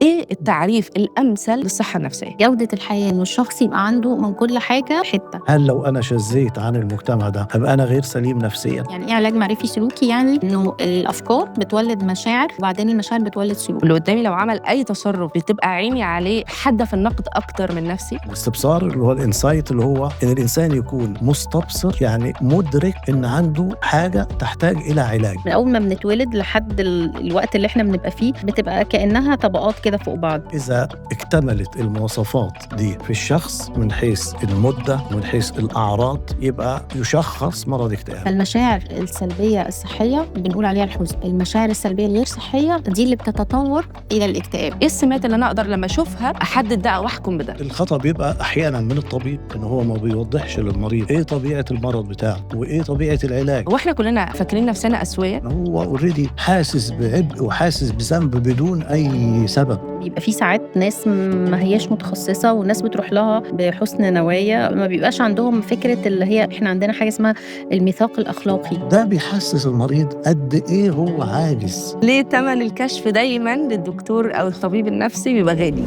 إيه التعريف الأمثل للصحة النفسية؟ جودة الحياة إنه الشخص يبقى عنده من كل حاجة حتة. هل لو أنا شذيت عن المجتمع ده هبقى أنا غير سليم نفسيا؟ يعني إيه علاج معرفي سلوكي؟ يعني إنه الأفكار بتولد مشاعر وبعدين المشاعر بتولد سلوك. اللي قدامي لو عمل أي تصرف بتبقى عيني عليه حادة في النقد أكتر من نفسي. الاستبصار اللي هو الانسايت، اللي هو إن الإنسان يكون مستبصر، يعني مدرك إن عنده حاجة تحتاج إلى علاج. من أول ما بنتولد لحد الوقت اللي إحنا بنبقى فيه بتبقى كأنها طبقات كده فوق بعض. إذا اكتملت المواصفات دي في الشخص من حيث المدة ومن حيث الأعراض يبقى يشخص مرض اكتئاب. فالمشاعر السلبية الصحية بنقول عليها الحزن، المشاعر السلبية الغير صحية دي اللي بتتطور إلى الاكتئاب. إيه السمات اللي أنا أقدر لما أشوفها أحدد ده أو أحكم بده؟ الخطأ بيبقى أحيانا من الطبيب إن هو ما بيوضحش للمريض إيه طبيعة المرض بتاعه وإيه طبيعة العلاج. وإحنا كلنا فاكرين نفسنا أسوية. هو اوريدي حاسس بعبء وحاسس بذنب بدون أي سبب. بيبقى في ساعات ناس ما هياش متخصصة والناس بتروح لها بحسن نوايا، ما بيبقاش عندهم فكرة اللي هي إحنا عندنا حاجة اسمها الميثاق الأخلاقي. ده بيحسس المريض قد إيه هو عاجز. ليه تمن الكشف دايماً للدكتور أو الطبيب النفسي بيبقى غالي؟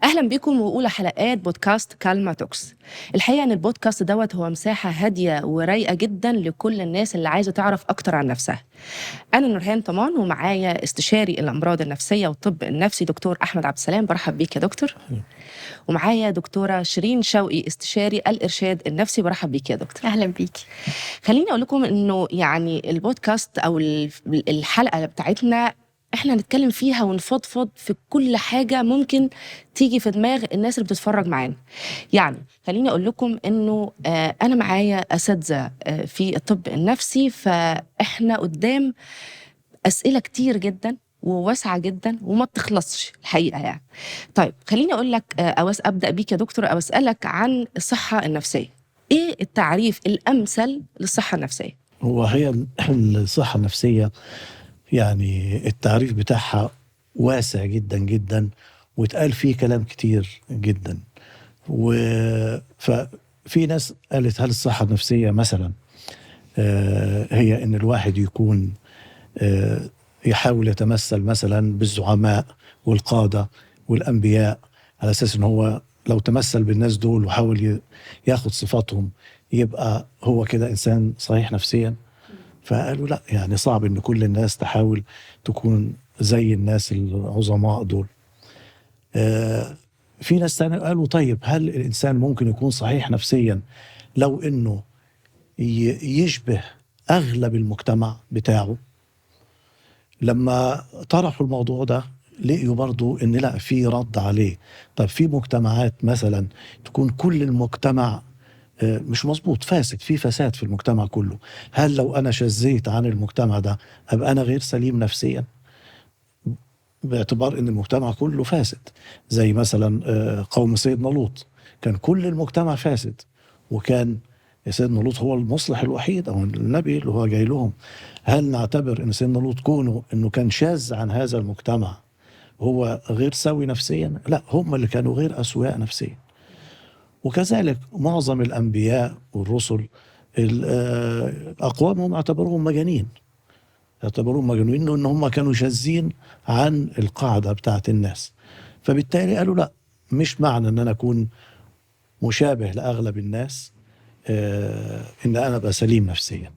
أهلاً بكم وأولى حلقات بودكاست كالما توكس. الحقيقة أن البودكاست دوت هو مساحة هادية ورايقة جداً لكل الناس اللي عايزة تعرف أكتر عن نفسها. أنا نورهان طمان ومعايا استشاري الأمراض النفسية والطب النفسي دكتور أحمد عبد السلام. برحب بيك يا دكتور. ومعايا دكتورة شيرين شوقي استشاري الإرشاد النفسي. برحب بيك يا دكتور. أهلا بيك. خليني أقول لكم إنه يعني البودكاست أو الحلقة بتاعتنا إحنا نتكلم فيها ونفضفض في كل حاجة ممكن تيجي في دماغ الناس اللي بتتفرج معانا. يعني خليني أقول لكم إنه أنا معايا أساتذة في الطب النفسي، فإحنا قدام أسئلة كتير جدا وواسعة جدا وما بتخلصش الحقيقة يعني. طيب خليني أقول لك أبدأ بيك يا دكتور أو أسألك عن الصحة النفسية. إيه التعريف الأمثل للصحة النفسية؟ هي الصحة النفسية يعني التعريف بتاعها واسع جدا جدا واتقال فيه كلام كتير جدا. ففي ناس قالت هل الصحة النفسية مثلا هي ان الواحد يكون يحاول يتمثل مثلا بالزعماء والقادة والأنبياء، على أساس ان هو لو تمثل بالناس دول وحاول ياخد صفاتهم يبقى هو كده إنسان صحيح نفسيا. فقالوا لا، يعني صعب ان كل الناس تحاول تكون زي الناس العظماء دول. في ناس تانية قالوا طيب هل الإنسان ممكن يكون صحيح نفسيا لو انه يشبه أغلب المجتمع بتاعه؟ لما طرحوا الموضوع ده لقيوا برضو ان لا، في رد عليه. طيب في مجتمعات مثلا تكون كل المجتمع مش مظبوط، فاسد، في فساد في المجتمع كله. هل لو أنا شذيت عن المجتمع ده أبقى أنا غير سليم نفسيا؟ باعتبار أن المجتمع كله فاسد، زي مثلا قوم سيدنا لوط، كان كل المجتمع فاسد وكان سيدنا لوط هو المصلح الوحيد أو النبي اللي هو جاي لهم. هل نعتبر أن سيدنا لوط كونه أنه كان شاذ عن هذا المجتمع هو غير سوي نفسيا؟ لا، هم اللي كانوا غير أسوياء نفسيا. وكذلك معظم الأنبياء والرسل أقوامهم اعتبروهم مجانين، إن هم كانوا شاذين عن القاعدة بتاعت الناس. فبالتالي قالوا لا، مش معنى أن أنا أكون مشابه لأغلب الناس إن أنا أبقى سليم نفسيا.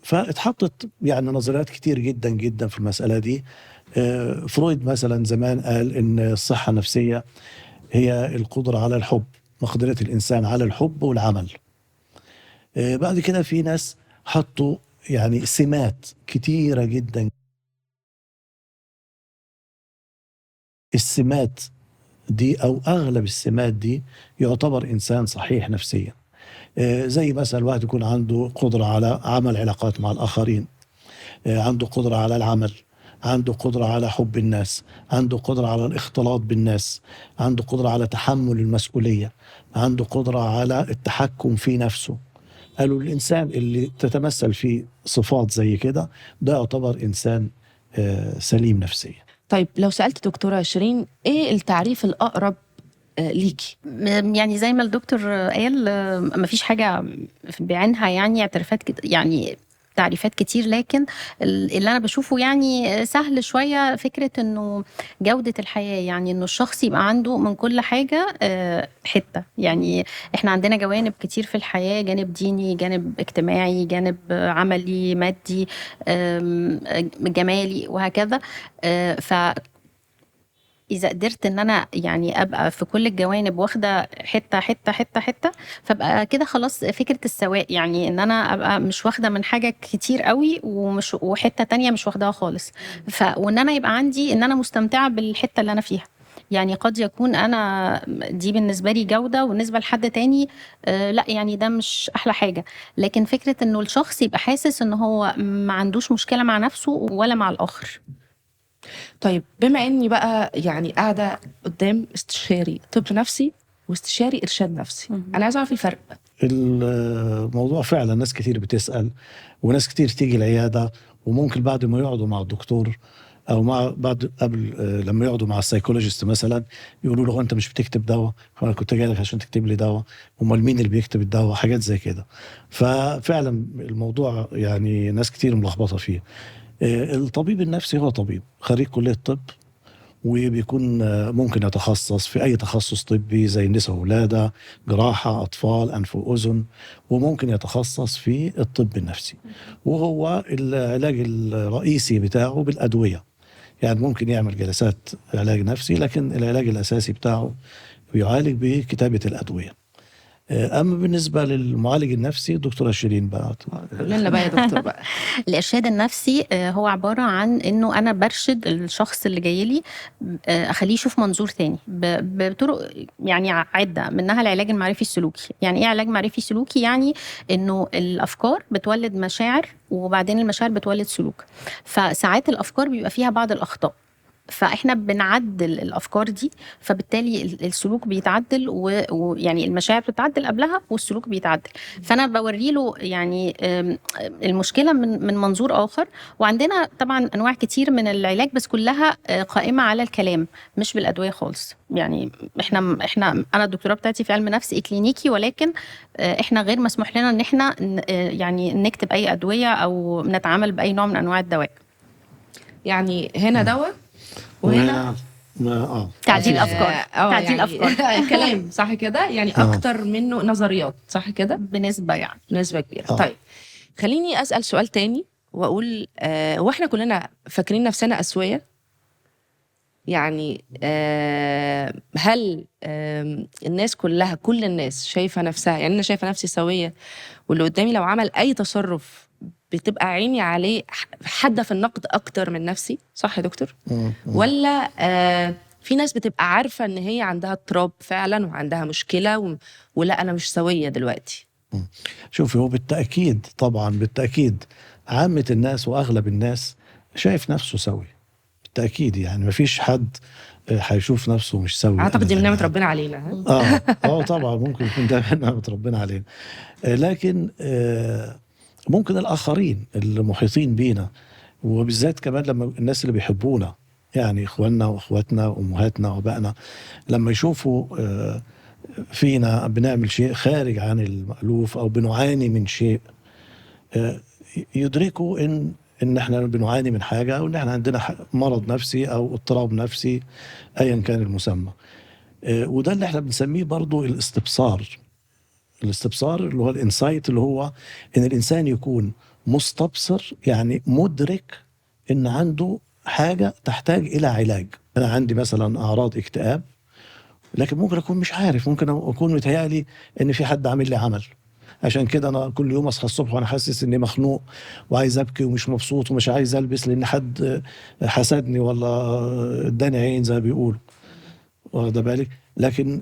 فاتحطت يعني نظريات كتير جدا جدا في المسألة دي. فرويد مثلا زمان قال إن الصحة النفسية هي القدرة على الحب، مقدرة الإنسان على الحب والعمل. بعد كده في ناس حطوا يعني سمات كتيرة جدا. السمات دي أو أغلب السمات دي يعتبر إنسان صحيح نفسيا. زي مثلا الواحد يكون عنده قدرة على عمل علاقات مع الآخرين، عنده قدرة على العمل، عنده قدرة على حب الناس، عنده قدرة على الاختلاط بالناس، عنده قدرة على تحمل المسؤولية، عنده قدرة على التحكم في نفسه. قالوا الإنسان اللي تتمثل فيه صفات زي كده ده يعتبر إنسان سليم نفسيا. طيب لو سألت دكتورة شيرين إيه التعريف الأقرب ليكي؟ يعني زي ما الدكتور قال مفيش حاجة بعينها يعني اعترافات كده يعني تعريفات كتير، لكن اللي أنا باشوفه يعني سهل شوية فكرة إنه جودة الحياة، يعني إنه الشخص يبقى عنده من كل حاجة حتّة. يعني إحنا عندنا جوانب كتير في الحياة، جانب ديني، جانب اجتماعي، جانب عملي، مادي، جمالي وهكذا. ف إذا قدرت إن أنا يعني أبقى في كل الجوانب واخدة حتّة، حتّة، حتّة، حتّة، فابقى كده خلاص فكرة السواء، يعني إن أنا أبقى مش واخدة من حاجة كتير أوي وحتّة تانية مش واخداها خالص. وإن أنا يبقى عندي إن أنا مستمتعة بالحتّة اللي أنا فيها. يعني قد يكون أنا دي بالنسبة لي جودة، وبالنسبة لحد تاني لأ، يعني ده مش أحلى حاجة. لكن فكرة إنه الشخص يبقى حاسس إن هو ما عندوش مشكلة مع نفسه ولا مع الآخر. طيب بما إني بقى يعني قاعدة قدام استشاري طب نفسي واستشاري إرشاد نفسي، أنا عايزة أعرف الفرق. الموضوع فعلا ناس كتير بتسأل، وناس كتير تيجي العيادة، وممكن بعد ما يقعدوا مع الدكتور او مع بعد قبل لما يقعدوا مع السايكولوجيست مثلا يقولوا له انت مش بتكتب دواء، فانا كنت جاي لك عشان تكتب لي دواء، امال مين اللي بيكتب الدواء، حاجات زي كده. ففعلا الموضوع يعني ناس كتير ملخبطه فيه. الطبيب النفسي هو طبيب خريج كليه طب، وبيكون ممكن يتخصص في أي تخصص طبي زي النساء والولادة، جراحة، أطفال، أنف وأذن، وممكن يتخصص في الطب النفسي. وهو العلاج الرئيسي بتاعه بالأدوية، يعني ممكن يعمل جلسات علاج نفسي، لكن العلاج الأساسي بتاعه بيعالج بكتابة الأدوية. أما بالنسبة للمعالج النفسي دكتورة شيرين بقى. قول لنا بقى يا دكتور بقى. الإرشاد النفسي هو عبارة عن إنه أنا بارشد الشخص اللي جاي لي، أخليه يشوف منظور تاني بطرق يعني عدة، منها العلاج المعرفي السلوكي. يعني إيه علاج معرفي سلوكي؟ يعني إنه الأفكار بتولد مشاعر، وبعدين المشاعر بتولد سلوك. فساعات الأفكار بيبقى فيها بعض الأخطاء، فإحنا بنعدل الأفكار دي، فبالتالي السلوك بيتعدل، ويعني المشاعر بتتعدل قبلها والسلوك بيتعدل. فأنا باورّي له يعني المشكلة من منظور آخر. وعندنا طبعًا أنواع كتير من العلاج، بس كلها قائمة على الكلام مش بالأدوية خالص. يعني إحنا أنا الدكتوراه بتاعتي في علم نفس إكلينيكي، ولكن إحنا غير مسموح لنا إن إحنا يعني نكتب أي أدوية أو نتعامل بأي نوع من أنواع الدواء. يعني هنا دوا وهنا وهنا تعديل أفكار، تعديل يعني أفكار. كلام صح كده، يعني أكتر منه نظريات صح كده بنسبة يعني. بنسبة كبيرة. آه. طيب خليني أسأل سؤال تاني وأقول وإحنا كلنا فاكرين نفسنا أسوية؟ يعني هل الناس كلها، كل الناس شايفة نفسها، يعني أنا شايفة نفسي سوية، واللي قدامي لو عمل أي تصرف بتبقى عيني عليه حادة في النقد أكتر من نفسي، صح يا دكتور؟ ولا في ناس بتبقى عارفة إن هي عندها اضطراب فعلا وعندها مشكلة ولا أنا مش سوية دلوقتي؟ شوفي، هو بالتأكيد طبعا بالتأكيد عامة الناس وأغلب الناس شايف نفسه سوي بالتأكيد، يعني مفيش حد هيشوف نفسه مش سوي أعتقد دي من أبداً نعمة يعني. ربنا علينا. ها؟ طبعا ممكن يكون ده من نعمة ربنا علينا. لكن ممكن الآخرين المحيطين بينا، وبالذات كمان لما الناس اللي بيحبونا، يعني إخواننا وأخواتنا وأمهاتنا وأبائنا، لما يشوفوا فينا بنعمل شيء خارج عن المألوف أو بنعاني من شيء، يدركوا إن إحنا بنعاني من حاجة، أو إن إحنا عندنا مرض نفسي أو اضطراب نفسي أيا كان المسمى. وده اللي إحنا بنسميه برضو الاستبصار. الاستبصار اللي هو الانسايت، اللي هو إن الإنسان يكون مستبصر، يعني مدرك إن عنده حاجة تحتاج إلى علاج. أنا عندي مثلا أعراض اكتئاب، لكن ممكن أكون مش عارف، ممكن أكون متهيألي إن في حد عامل لي عمل، عشان كده أنا كل يوم أصحى الصبح وأنا حاسس إني مخنوق وعايز أبكي ومش مبسوط ومش عايز ألبس لأن حد حسدني ولا اداني عين زي ما بيقولوا، واخد بالك. لكن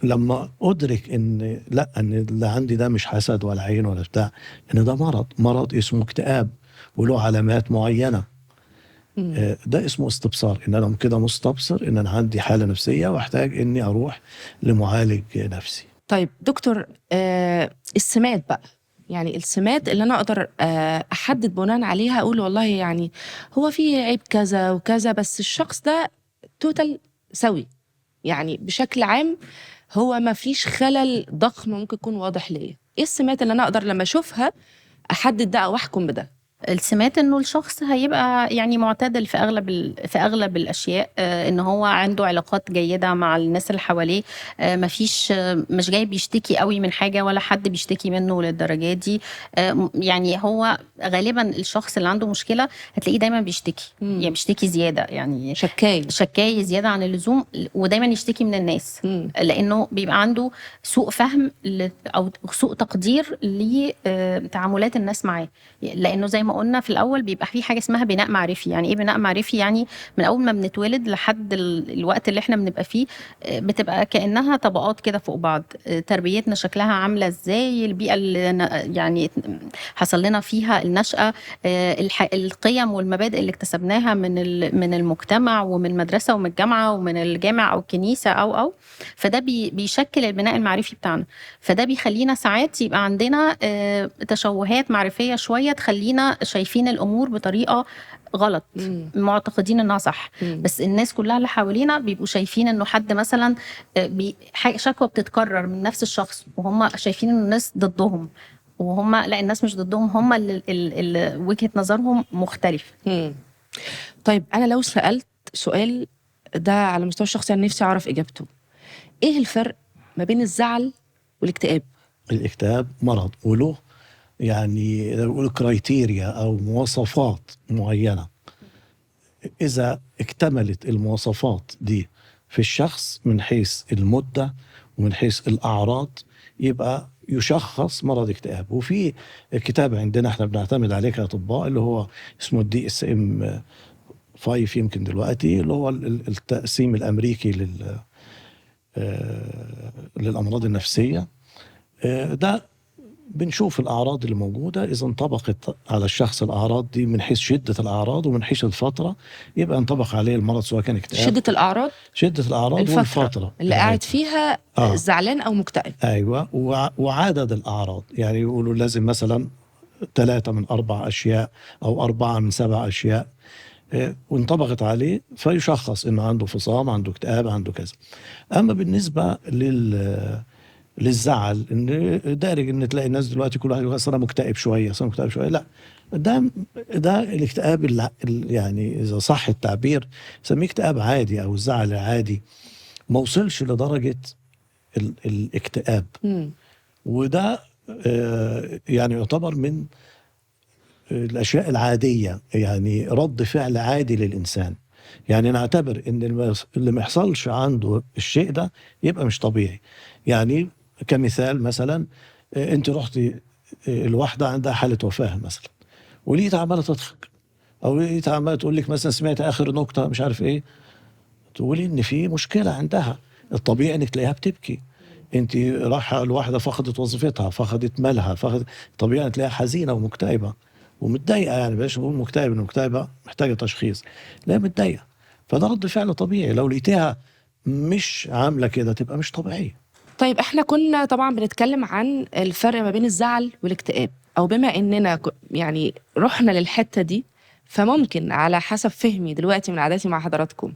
لما أدرك إن لا، إن اللي عندي ده مش حسد ولا عين ولا بتاع، إن ده مرض اسمه اكتئاب وله علامات معينة، ده اسمه استبصار. ان انا كده مستبصر ان انا عندي حالة نفسية واحتاج اني اروح لمعالج نفسي. طيب دكتور، السمات بقى، يعني السمات اللي انا اقدر احدد بناء عليها اقول والله يعني هو في عيب كذا وكذا، بس الشخص ده توتال سوي، يعني بشكل عام هو ما فيش خلل ضخم ممكن يكون واضح ليا. ايه السمات اللي انا اقدر لما اشوفها احدد ده او احكم بده؟ السمات انه الشخص هيبقى يعني معتدل في اغلب الاشياء، ان هو عنده علاقات جيده مع الناس اللي حواليه، مفيش مش جاي بيشتكي قوي من حاجه ولا حد بيشتكي منه للدرجه دي. يعني هو غالبا الشخص اللي عنده مشكله هتلاقيه دايما بيشتكي، يعني بيشتكي زياده، يعني شكاي زياده عن اللزوم، ودايما يشتكي من الناس. لانه بيبقى عنده سوء فهم او سوء تقدير لتعاملات الناس معاه. لانه زي ما قلنا في الاول بيبقى في حاجه اسمها بناء معرفي. يعني ايه بناء معرفي؟ يعني من اول ما بنتولد لحد الوقت اللي احنا بنبقى فيه بتبقى كانها طبقات كده فوق بعض. تربيتنا شكلها عامله ازاي، البيئه اللي يعني حصل لنا فيها النشأة، القيم والمبادئ اللي اكتسبناها من المجتمع ومن المدرسه ومن الجامعه ومن الجامع او الكنيسه او فده بيشكل البناء المعرفي بتاعنا. فده بيخلينا ساعات يبقى عندنا تشوهات معرفيه شويه تخلينا شايفين الامور بطريقه غلط، معتقدين انها صح. بس الناس كلها اللي حوالينا بيبقوا شايفين انه حد مثلا شكوى بتتكرر من نفس الشخص وهم شايفين ان الناس ضدهم، وهم لا، الناس مش ضدهم، هم اللي وجهة نظرهم مختلف. طيب انا لو سألت سؤال ده على مستوى الشخصي، يعني نفسي اعرف اجابته، ايه الفرق ما بين الزعل والاكتئاب؟ الاكتئاب مرض وله يعني بيقولوا كرايتيريا أو مواصفات معينة. إذا اكتملت المواصفات دي في الشخص من حيث المدة ومن حيث الأعراض يبقى يشخص مرض اكتئاب. وفي كتاب عندنا احنا بنعتمد عليه كأطباء اللي هو اسمه DSM 5 يمكن دلوقتي، اللي هو التقسيم الأمريكي للأمراض النفسية. ده بنشوف الأعراض اللي موجودة، إذا انطبقت على الشخص الأعراض دي من حيث شدة الأعراض ومن حيث الفترة يبقى انطبق عليه المرض، سواء كان اكتئاب. شدة الأعراض والفترة اللي قاعد فيها زعلان أو مكتئب. أيوة. وعدد الأعراض، يعني يقولوا لازم مثلا 3 من 4 أشياء أو 4 من 7 أشياء وانطبقت عليه فيشخص إنه عنده فصام، عنده اكتئاب، عنده كذا. أما بالنسبة للزعل، ان دارج ان تلاقي الناس دلوقتي كل واحد يقول انا مكتئب شويه، انا مكتئب شويه. لا، ده الاكتئاب يعني اذا صح التعبير سميه اكتئاب عادي او الزعل العادي، ما وصلش لدرجه الاكتئاب. وده يعني يعتبر من الاشياء العاديه، يعني رد فعل عادي للانسان. يعني نعتبر ان اللي ما يحصلش عنده الشيء ده يبقى مش طبيعي. يعني كمثال مثلا انت رحتي الواحدة عندها حالة وفاة مثلا ولقيتها عمالة تضحك، او لقيتها عمالة تقول لك مثلا سمعت اخر نكتة مش عارف ايه، تقولي ان في مشكلة عندها. الطبيعي انك تلاقيها بتبكي. انت رايحة الواحدة فقدت وظيفتها، فقدت مالها، طبيعي تلاقيها حزينة ومكتئبة ومتضايقة. يعني بلاش نقول مكتئبة، المكتئبة محتاجة تشخيص، لا متضايقة. فده رد فعل طبيعي. لو لقيتها مش عاملة كده تبقى مش طبيعية. طيب احنا كنا طبعا بنتكلم عن الفرق ما بين الزعل والاكتئاب، او بما اننا يعني رحنا للحتة دي، فممكن على حسب فهمي دلوقتي من عاداتي مع حضراتكم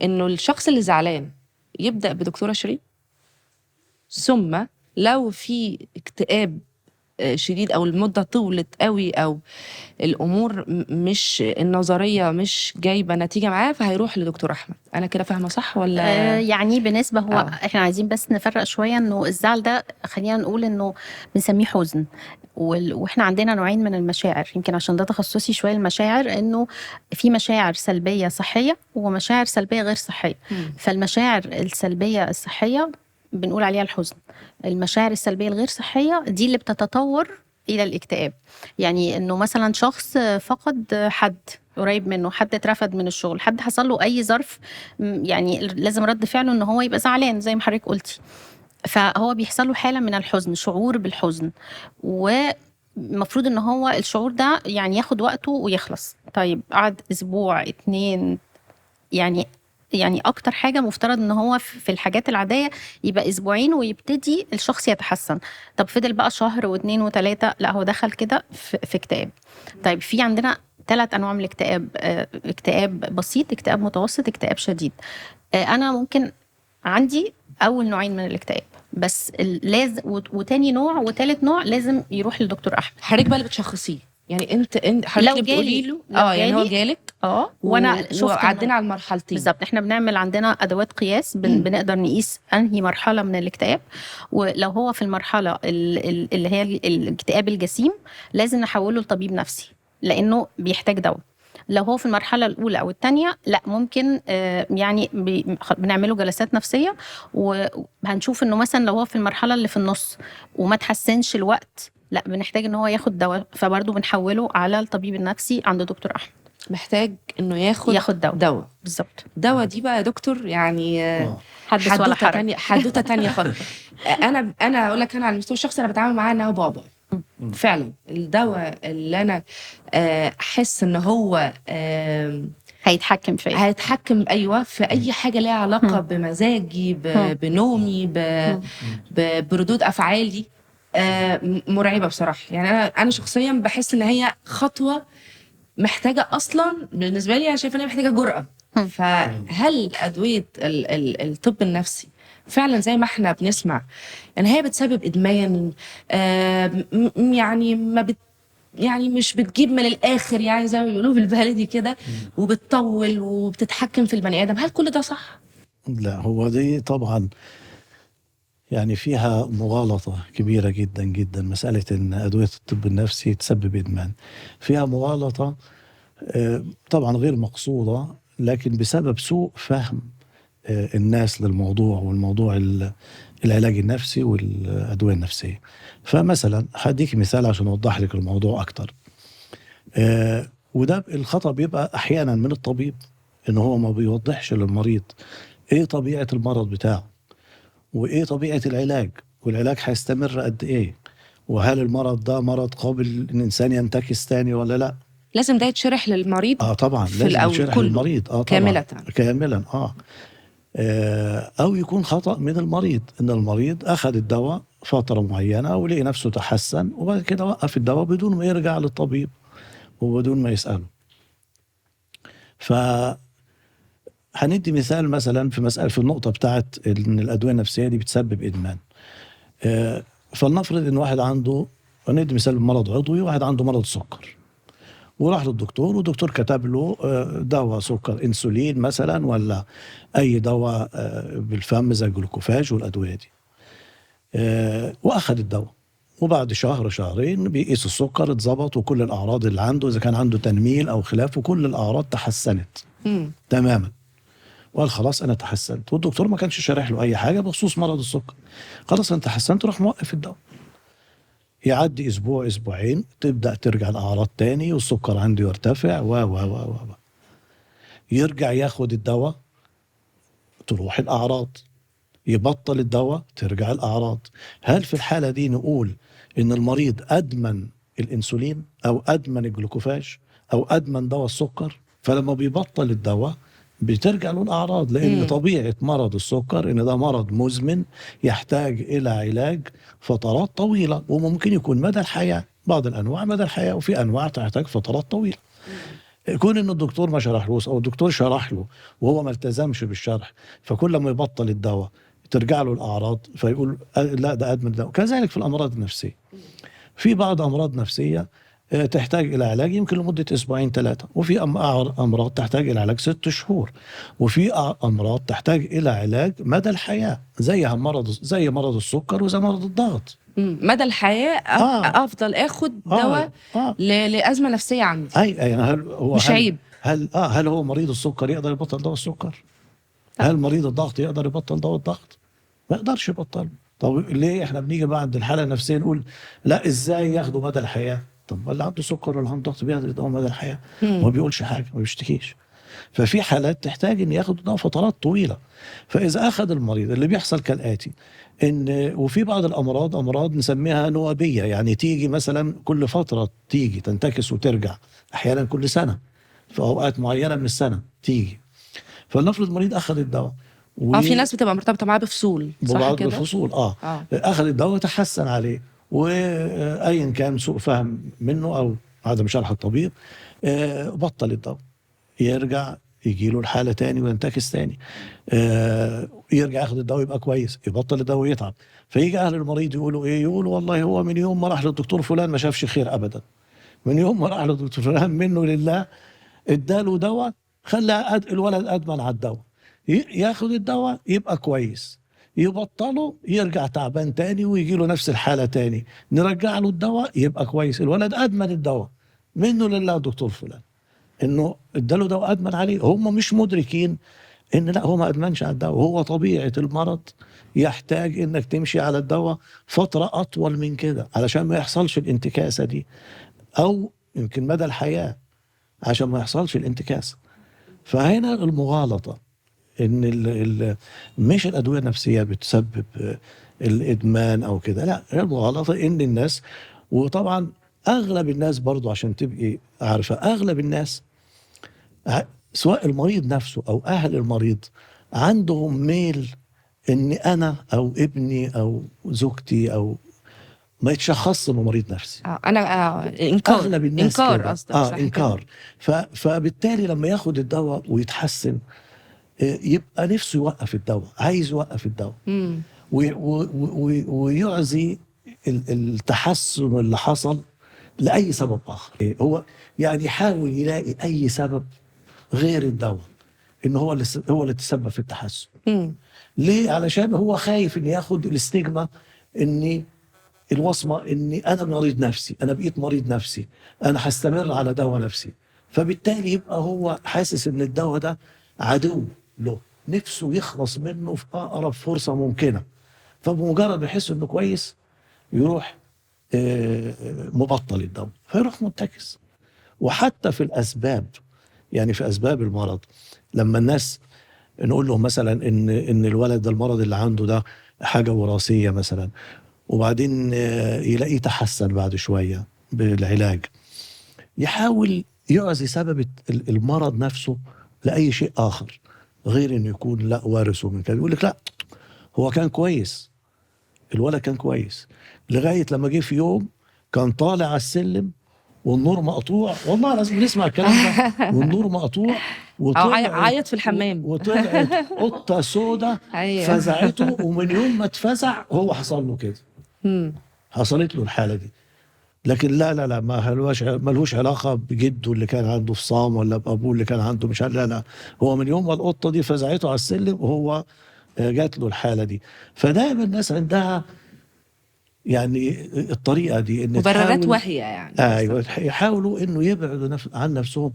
انه الشخص اللي زعلان يبدأ بدكتورة شيرين، ثم لو في اكتئاب شديد او المدة طولت قوي او الامور مش النظرية مش جايبة نتيجة معاه، فهيروح لدكتور احمد. انا كده فاهمة صح ولا؟ يعني بالنسبة هو احنا عايزين بس نفرق شوية انه الزعل ده خلينا نقول انه بنسميه حزن، واحنا عندنا نوعين من المشاعر، يمكن عشان ده تخصصي شوية المشاعر، انه في مشاعر سلبية صحية ومشاعر سلبية غير صحية. فالمشاعر السلبية الصحية بنقول عليها الحزن. المشاعر السلبية الغير صحية دي اللي بتتطور إلى الاكتئاب. يعني إنه مثلا شخص فقد حد قريب منه، حد اترفد من الشغل، حد حصل له أي ظرف يعني لازم رد فعله إنه هو يبقى زعلان زي ما حضرتك قلتي، فهو بيحصل له حالة من الحزن، شعور بالحزن، ومفروض إن هو الشعور ده يعني ياخد وقته ويخلص. طيب قعد أسبوع 2، يعني اكتر حاجه مفترض ان هو في الحاجات العاديه يبقى اسبوعين ويبتدي الشخص يتحسن. طب فضل بقى شهر و2 و3، لا هو دخل كده في اكتئاب. طيب في عندنا 3 انواع من الاكتئاب، اكتئاب بسيط، اكتئاب متوسط، اكتئاب شديد. انا ممكن عندي اول نوعين من الاكتئاب، بس لازم وتاني نوع وتالت نوع لازم يروح لدكتور احمد. حضرتك بقى اللي بتشخصيه، يعني انت حضرتك لو اللي بتقولي جالي له يعني هو جالك وانا شفت وعدينا على المرحلتين بالظبط. احنا بنعمل عندنا ادوات قياس بنقدر نقيس انهي مرحله من الاكتئاب، ولو هو في المرحله اللي هي الاكتئاب الجسيم لازم نحوله لطبيب نفسي لانه بيحتاج دواء. لو هو في المرحله الاولى او الثانيه لا، ممكن يعني بنعمله جلسات نفسيه، وهنشوف انه مثلا لو هو في المرحله اللي في النص وما تحسنش الوقت، لا بنحتاج ان هو ياخد دواء، فبرضه بنحوله على الطبيب النفسي عند دكتور احمد. محتاج انه ياخد دواء بالظبط. دواء دي بقى يا دكتور يعني حدوته تانية خالص. انا اقول لك، انا على المستوى الشخصي انا بتعامل معاه ان هو بابا فعلا. الدواء اللي انا احس ان هو هيتحكم ايوه في اي حاجه ليها علاقه بمزاجي، بنومي، بردود افعالي، مرعبه بصراحه. يعني انا شخصيا بحس ان هي خطوه محتاجه اصلا، بالنسبه لي انا شايفه ان هي محتاجه جرأه. فهل ادويه الطب النفسي فعلا زي ما احنا بنسمع ان هي بتسبب ادمان؟ يعني ما يعني مش بتجيب من الاخر، يعني زي ما بيقولوا بالبلدي كده، وبتطول وبتتحكم في البني ادم، هل كل ده صح؟ لا، هو دي طبعا يعني فيها مغالطة كبيرة جدا جدا. مسألة ان ادوية الطب النفسي تسبب ادمان، فيها مغالطة طبعا غير مقصودة، لكن بسبب سوء فهم الناس للموضوع، والموضوع العلاج النفسي والأدوية النفسية. فمثلا هديك مثال عشان أوضح لك الموضوع أكتر. وده الخطأ بيبقى أحيانا من الطبيب، إن هو ما بيوضحش للمريض إيه طبيعة المرض بتاعه، وإيه طبيعة العلاج، والعلاج هيستمر قد إيه، وهل المرض ده مرض قابل إن الإنسان ينتكس تاني ولا لأ. لازم ده يتشرح للمريض طبعا لازم يتشرح للمريض طبعا كاملا. أو يكون خطأ من المريض، إن المريض أخذ الدواء فترة معينة ولقي نفسه تحسن، وبعد كده وقف الدواء بدون ما يرجع للطبيب وبدون ما يسأله. هندي مثال مثلا في مسألة في النقطة بتاعت إن الأدوية النفسية دي بتسبب إدمان. فلنفرض إن واحد عنده، ندي مثال مرض عضوي، واحد عنده مرض سكر وراح للدكتور، والدكتور كتب له دواء سكر، انسولين مثلا، ولا اي دواء بالفم زي الجلوكوفاج والادويه دي. واخذ الدواء، وبعد شهر شهرين بيقيس السكر اتظبط، وكل الاعراض اللي عنده اذا كان عنده تنميل او خلافه كل الاعراض تحسنت تماما، وقال خلاص انا تحسنت. والدكتور ما كانش شارح له اي حاجه بخصوص مرض السكر. خلاص انا تحسنت، راح موقف الدواء. يعدي اسبوع اسبوعين تبدا ترجع الاعراض تاني، والسكر عنده يرتفع و يرجع ياخد الدواء، تروح الاعراض. يبطل الدواء، ترجع الاعراض. هل في الحاله دي نقول ان المريض ادمن الانسولين او ادمن الجلوكوفاج او ادمن دواء السكر؟ فلما بيبطل الدواء بترجع له الاعراض، لان طبيعه مرض السكر ان ده مرض مزمن يحتاج الى علاج فترات طويله، وممكن يكون مدى الحياه. بعض الانواع مدى الحياه، وفي انواع تحتاج فترات طويله. يكون ان الدكتور ما شرحلوش او الدكتور شرح له وهو ما التزمش بالشرح، فكل ما يبطل الدواء ترجع له الاعراض، فيقول لا ده ادمن الدواء. كذلك في الامراض النفسيه، في بعض امراض نفسيه تحتاج الى علاج يمكن لمده اسبوعين ثلاثه، وفي امراض تحتاج الى علاج 6 شهور، وفي امراض تحتاج الى علاج مدى الحياه، زي مرض السكر وزي مرض الضغط. مدى الحياه افضل اخد دواء لازمه نفسيه عندي. يعني مش عيب. هل هو مريض السكر يقدر يبطل دواء السكر؟ هل مريض الضغط يقدر يبطل دواء الضغط؟ ما يقدرش يبطل. طب ليه احنا بنيجي بعد الحاله النفسيه نقول لا ازاي ياخدوا مدى الحياه؟ طب اللي عنده سكر ولا عنده ضغط بياخد دواء مدى الحياه، ما بيقولش حاجه، ما بيشتكيش. ففي حالات تحتاج ان ياخد دواء فترات طويله. فاذا اخذ المريض، اللي بيحصل كالاتي، ان وفي بعض امراض نسميها نوبيه، يعني تيجي مثلا كل فتره، تيجي تنتكس وترجع، احيانا كل سنه في اوقات معينه من السنه تيجي. فلنفرض المريض اخذ الدواء في ناس بتبقى مرتبطه معاه بفصول، صح كده؟ بفصول اخذ الدواء تحسن عليه، وايا كان سوء فهم منه او عدم شرح الطبيب، بطل الدواء، يرجع يجي له الحاله تاني وينتكس تاني. يرجع ياخد الدواء يبقى كويس، يبطل الدواء ويتعب. فيجي اهل المريض يقولوا ايه؟ يقولوا والله هو من يوم ما راح للدكتور فلان ما شافش خير ابدا، من يوم ما راح للدكتور فلان منه لله اداله دواء خلى الولد ادمن على الدواء، ياخد الدواء يبقى كويس، يبطله يرجع تعبان تاني ويجي له نفس الحاله تاني، نرجع له الدواء يبقى كويس، الولد ادمن الدواء منه لله دكتور فلان انه اداله دواء ادمن عليه. هم مش مدركين ان لا، هو ما ادمنش على الدواء، هو طبيعه المرض يحتاج انك تمشي على الدواء فتره اطول من كده علشان ما يحصلش الانتكاسه دي، او يمكن مدى الحياه عشان ما يحصلش الانتكاسه. فهنا المغالطه ان مش الادويه النفسيه بتسبب الادمان او كده، لا، هي المغالطه ان الناس، وطبعا اغلب الناس برضو عشان تبقي عارفه، اغلب الناس سواء المريض نفسه او اهل المريض عندهم ميل ان انا او ابني او زوجتي او ما يتشخص انه مريض نفسي. انا انكار، اغلب الناس انكار كده. قصدك، صح انكار. كده؟ فبالتالي لما ياخد الدواء ويتحسن يبقى نفسه يوقف الدواء، عايز يوقف الدواء مم. ويعزي التحسن اللي حصل لأي سبب آخر. هو يعني يحاول يلاقي أي سبب غير الدواء إن هو اللي تسبب في التحسن. مم. ليه؟ علشان هو خايف إن ياخد الاستجمة، إني الوصمة إني أنا مريض نفسي، أنا بقيت مريض نفسي، أنا هستمر على دواء نفسي. فبالتالي يبقى هو حاسس إن الدواء ده عدو له، نفسه يخلص منه في أقرب فرصة ممكنة. فبمجرد يحس إنه كويس يروح مبطل الدواء، فيروح منتكس. وحتى في الأسباب، يعني في أسباب المرض، لما الناس نقول لهم مثلا إن الولد ده المرض اللي عنده ده حاجة وراثية مثلا، وبعدين يلاقيه تحسن بعد شوية بالعلاج، يحاول يعزي سبب المرض نفسه لأي شيء آخر غير إنه يكون لا وارثه من كده. يقول لك لا، هو كان كويس، الولد كان كويس لغاية لما جه في يوم كان طالع على السلم والنور مقطوع، والله لازم نسمع الكلام ده، والنور مقطوع او عيط في الحمام وطلعت قطة سودة ايوه. فزعته، ومن يوم ما اتفزع هو حصل له كده، مم. حصلت له الحالة دي. لكن لا ما لهوش علاقة بجده اللي كان عنده فصام ولا بأبوه اللي كان عنده مش عارف، لا، هو من يوم ما القطة دي فزعته على السلم وهو جات له الحالة دي. فدائما الناس عندها يعني الطريقة دي ان مبررات واهية يعني. ايوه، يحاولوا انه يبعدوا عن نفسهم.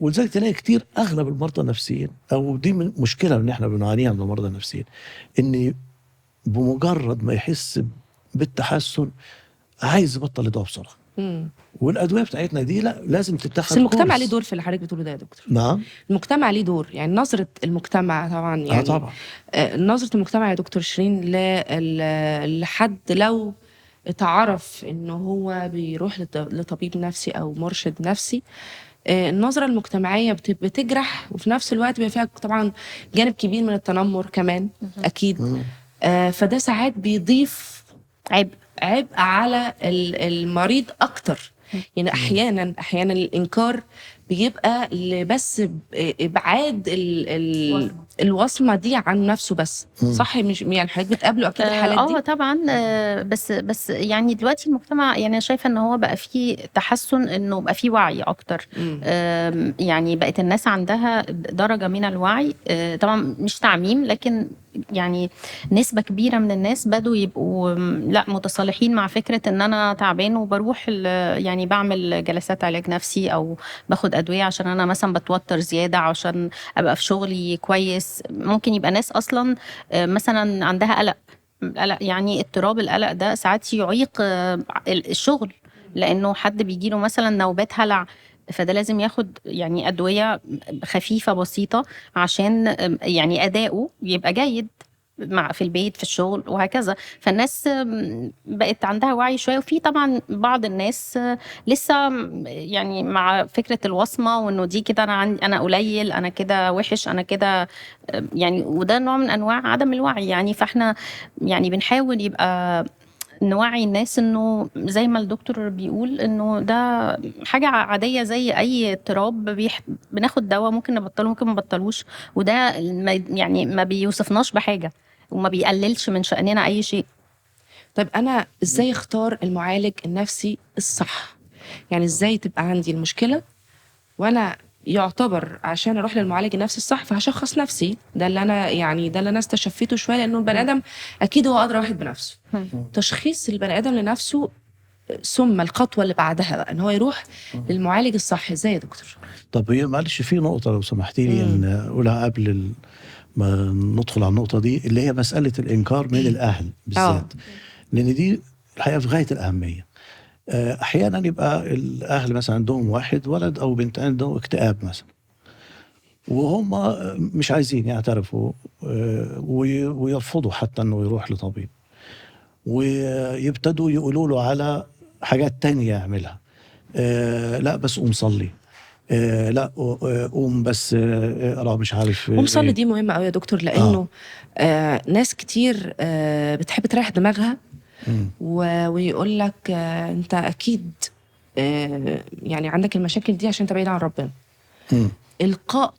ولذلك تلاقي كتير اغلب المرضى النفسيين، او دي من مشكلة ان احنا بنعانيها من المرضى النفسيين، ان بمجرد ما يحس بالتحسن عايز يبطل الدواء بسرعة. مم. والادويه بتاعتنا دي لا، لازم تتاخد. بس المجتمع كورس. ليه دور في اللي حضرتك بتقوله ده يا دكتور؟ نعم. المجتمع ليه دور، يعني نظرة المجتمع طبعا، يعني طبعا. نظرة المجتمع يا دكتور شيرين لحد لو اتعرف انه هو بيروح لطبيب نفسي او مرشد نفسي، النظرة المجتمعية بتجرح، وفي نفس الوقت بيبقى فيها طبعا جانب كبير من التنمر كمان اكيد. فده ساعات بيضيف عبء على المريض اكتر. يعني احيانا الانكار بيبقى بس ابعاد الوصمه دي عن نفسه بس. صح؟ مش يعني حضرتك بتقابله اكيد الحالات دي؟ طبعا. بس يعني دلوقتي المجتمع، يعني انا شايفه ان هو بقى فيه تحسن، انه بقى فيه وعي اكتر. يعني بقت الناس عندها درجه من الوعي، طبعا مش تعميم، لكن يعني نسبة كبيرة من الناس بدوا يبقوا لا متصالحين مع فكرة ان انا تعبان وبروح يعني بعمل جلسات علاج نفسي او باخد ادوية عشان انا مثلا بتوتر زيادة عشان ابقى في شغلي كويس. ممكن يبقى ناس اصلا مثلا عندها قلق، يعني اضطراب القلق ده ساعات يعيق الشغل، لانه حد بيجيله مثلا نوبات هلع، فده لازم ياخد يعني أدوية خفيفة بسيطة عشان يعني أداؤه يبقى جيد في البيت في الشغل وهكذا. فالناس بقت عندها وعي شوية. وفي طبعا بعض الناس لسه يعني مع فكرة الوصمة، وانه دي كده انا قليل، انا كده وحش، انا كده يعني، وده نوع من انواع عدم الوعي يعني. فاحنا يعني بنحاول يبقى نوعي الناس انه زي ما الدكتور بيقول انه ده حاجه عاديه زي اي اضطراب، بناخد دواء ممكن نبطله ممكن ما نبطلوش، وده يعني ما بيوصفناش بحاجه وما بيقللش من شأننا اي شيء. طيب أنا إزاي أختار المعالج النفسي الصح؟ يعني إزاي تبقى عندي المشكلة وأنا يعتبر عشان أروح للمعالج النفسي الصح فهشخص نفسي، ده اللي أنا استشفيته شوية، لأنه البني آدم أكيد هو أدرى واحد بنفسه. تشخيص البني آدم لنفسه ثم الخطوة اللي بعدها بقى إن هو يروح للمعالج الصح، إزاي يا دكتور؟ طب هي معلش في نقطة لو سمحتي لي ان اقولها قبل ما ندخل على النقطة دي، اللي هي مسألة الإنكار من الأهل بالذات، لأن دي الحقيقة في غاية الأهمية. أحيانا يبقى الأهل مثلا عندهم واحد ولد أو بنت عنده اكتئاب مثلا، وهم مش عايزين يعترفوا ويرفضوا حتى أنه يروح لطبيب، ويبتدوا يقولوا له على حاجات تانية يعملها. لا بس قوم صلي، لا قوم بس اقرا مش عارف ومصلي دي مهمة قوي يا دكتور، لأنه ناس كتير بتحب تريح دماغها ويقول لك أنت أكيد يعني عندك المشاكل دي عشان أنت بعيد عن ربنا. إلقاء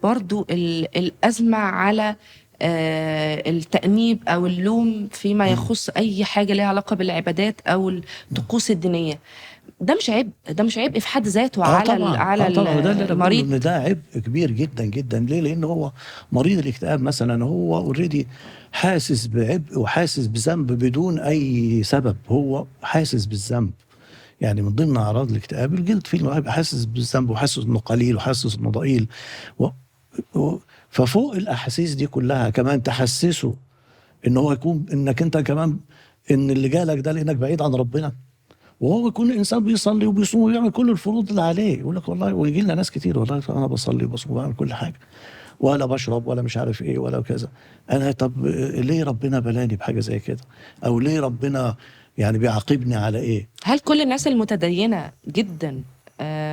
برضو الأزمة على التأنيب أو اللوم فيما يخص أي حاجة لها علاقة بالعبادات أو الطقوس الدينية، ده مش عبء في حد ذاته على المريض. إن ده عبء كبير جدا جدا. ليه؟ لأنه هو مريض الاكتئاب مثلا هو اوريدي حاسس بعبء وحاسس بذنب بدون أي سبب، هو حاسس بالذنب. يعني من ضمن أعراض الاكتئاب الجلد، فيه إنه هيبقى حاسس بالذنب وحاسس إنه قليل وحاسس إنه ضئيل ففوق الأحاسيس دي كلها كمان تحسسه إن هو يكون إنك أنت كمان إن اللي جالك ده لأنك بعيد عن ربنا، وهو يكون انسان بيصلي وبيصوم ويعمل كل الفروض اللي عليه. يقول لك والله، ويجي لنا ناس كتير والله انا بصلي وبصوم وبعمل كل حاجه ولا بشرب ولا مش عارف ايه ولا كذا، انا طب ليه ربنا بلاني بحاجه زي كده؟ او ليه ربنا يعني بيعاقبني على ايه؟ هل كل الناس المتدينه جدا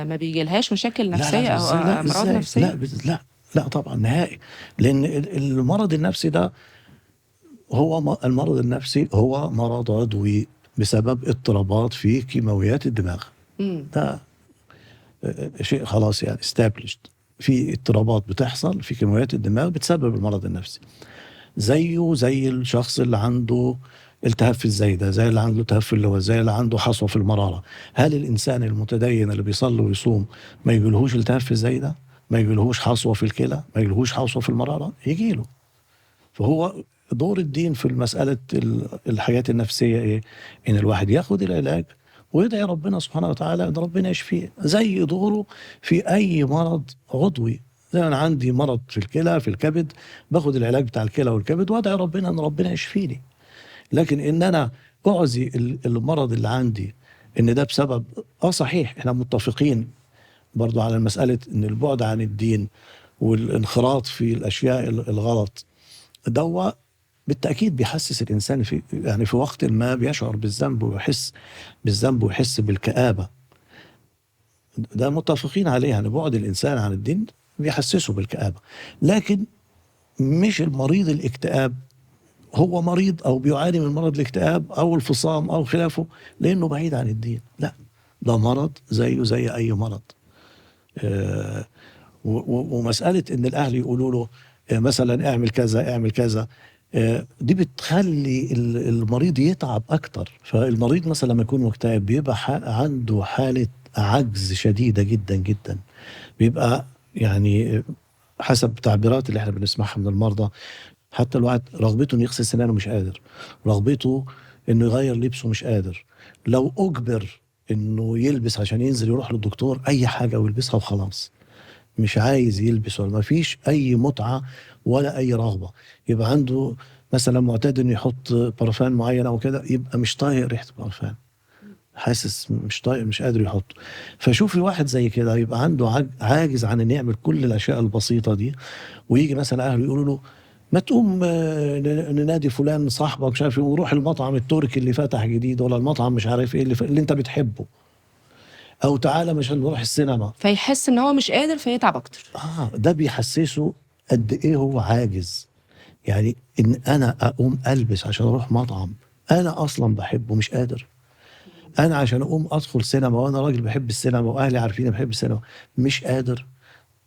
ما بيجيلهاش مشاكل نفسيه او امراض نفسيه؟ لا طبعا نهائي. لان المرض النفسي ده هو المرض النفسي هو مرض عضوي بسبب اضطرابات في كيماويات الدماغ. ده شيء خلاص يعني established، في اضطرابات بتحصل في كيماويات الدماغ بتسبب المرض النفسي. زيه زي الشخص اللي عنده التهاب في الزايدة، زي اللي عنده التهاب في اللوز، زي اللي عنده حصوة في المرارة. هل الإنسان المتدين اللي بيصلي ويصوم ما يجيلهوش التهاب في الزايدة؟ ما يجيلهوش حصوة في الكلى؟ ما يجيلهوش حصوة في المرارة؟ يجيله. فهو دور الدين في المسألة الحاجات النفسية إيه؟ إن الواحد ياخد العلاج ويدعي ربنا سبحانه وتعالى إن ربنا يشفيه، زي دوره في أي مرض عضوي. زي أنا عندي مرض في الكلى في الكبد، باخد العلاج بتاع الكلى والكبد وادعي ربنا إن ربنا يشفيني. لكن إن أنا أعزي المرض اللي عندي إن ده بسبب صحيح إحنا متفقين برضو على المسألة إن البعد عن الدين والانخراط في الأشياء الغلط ده بالتأكيد بيحسس الإنسان في وقت ما بيشعر بالذنب ويحس بالذنب ويحس بالكآبة. ده متفقين عليه، يعني بعد الإنسان عن الدين بيحسسه بالكآبة. لكن مش المريض الاكتئاب هو مريض أو بيعاني من مرض الاكتئاب أو الفصام أو خلافه لأنه بعيد عن الدين، لا، ده مرض زيه زي أي مرض. ومسألة إن الأهل يقولوا له مثلا اعمل كذا اعمل كذا، دي بتخلي المريض يتعب أكتر. فالمريض مثلا لما يكون مكتئب بيبقى عنده حالة عجز شديدة جدا جدا، بيبقى يعني حسب التعبيرات اللي احنا بنسمعها من المرضى، حتى الواحد رغبته انه يغسل سنانه مش قادر، رغبته انه يغير لبسه مش قادر، لو أجبر انه يلبس عشان ينزل يروح للدكتور اي حاجة ويلبسها وخلاص، مش عايز يلبس ولا ما فيش اي متعة ولا اي رغبة. يبقى عنده مثلا معتاد انه يحط برفان معين او كده، يبقى مش طايق ريحة برفان، حاسس مش طايق مش قادر يحطه. فشوفي واحد زي كده يبقى عنده عاجز عن ان يعمل كل الاشياء البسيطة دي، ويجي مثلا اهله يقولوا له ما تقوم ننادي فلان صاحبك مش عارف ايه وروح المطعم التركي اللي فتح جديد، ولا المطعم مش عارف ايه اللي انت بتحبه، او تعالى مش نروح السينما، فيحس ان هو مش قادر فيتعب اكتر. ده بيحسسه قد ايه هو عاجز. يعني ان انا اقوم البس عشان اروح مطعم انا اصلا بحبه مش قادر. انا عشان اقوم ادخل سينما وانا راجل بحب السينما واهلي عارفين بحب السينما مش قادر.